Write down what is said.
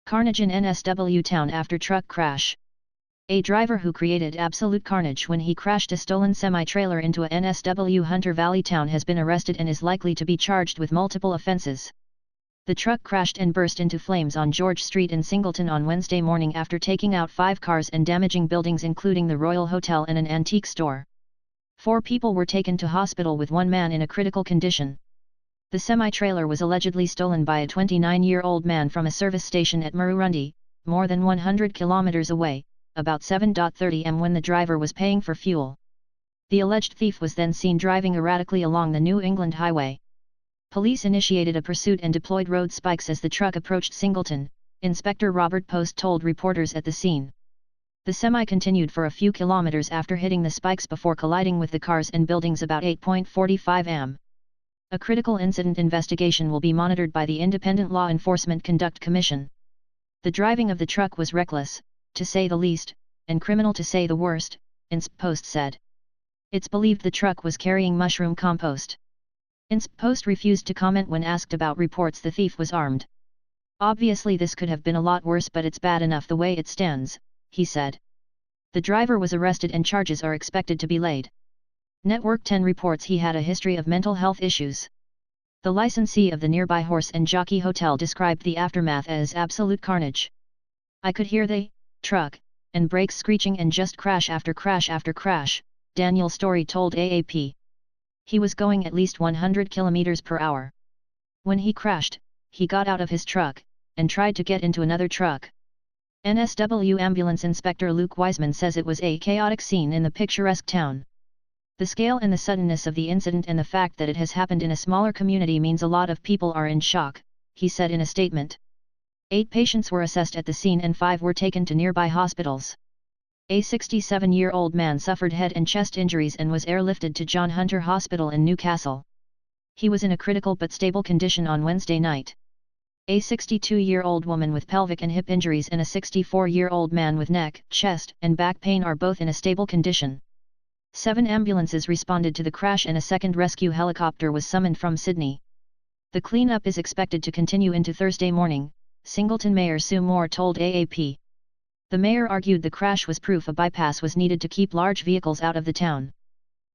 Carnage in NSW town after truck crash. A driver who created absolute carnage when he crashed a stolen semi-trailer into a NSW Hunter Valley town has been arrested and is likely to be charged with multiple offenses. The truck crashed and burst into flames on George Street in Singleton on Wednesday morning after taking out 5 cars and damaging buildings including the Royal Hotel and an antique store. 4 people were taken to hospital with 1 man in a critical condition. The semi-trailer was allegedly stolen by a 29-year-old man from a service station at Murrurundi, more than 100 kilometers away, about 7:30 am when the driver was paying for fuel. The alleged thief was then seen driving erratically along the New England Highway. Police initiated a pursuit and deployed road spikes as the truck approached Singleton, Inspector Robert Post told reporters at the scene. The semi continued for a few kilometers after hitting the spikes before colliding with the cars and buildings about 8:45 am. A critical incident investigation will be monitored by the Independent Law Enforcement Conduct Commission. The driving of the truck was reckless, to say the least, and criminal to say the worst, INSP Post said. It's believed the truck was carrying mushroom compost. INSP Post refused to comment when asked about reports the thief was armed. Obviously this could have been a lot worse, but it's bad enough the way it stands, he said. The driver was arrested and charges are expected to be laid. Network 10 reports he had a history of mental health issues. The licensee of the nearby Horse and Jockey Hotel described the aftermath as absolute carnage. I could hear the truck and brakes screeching and just crash after crash after crash, Daniel Story told AAP. He was going at least 100 km per hour. When he crashed, he got out of his truck and tried to get into another truck. NSW Ambulance Inspector Luke Wiseman says it was a chaotic scene in the picturesque town. The scale and the suddenness of the incident and the fact that it has happened in a smaller community means a lot of people are in shock, he said in a statement. 8 patients were assessed at the scene and 5 were taken to nearby hospitals. A 67-year-old man suffered head and chest injuries and was airlifted to John Hunter Hospital in Newcastle. He was in a critical but stable condition on Wednesday night. A 62-year-old woman with pelvic and hip injuries and a 64-year-old man with neck, chest, and back pain are both in a stable condition. 7 ambulances responded to the crash and a second rescue helicopter was summoned from Sydney. The cleanup is expected to continue into Thursday morning, Singleton Mayor Sue Moore told AAP. The mayor argued the crash was proof a bypass was needed to keep large vehicles out of the town.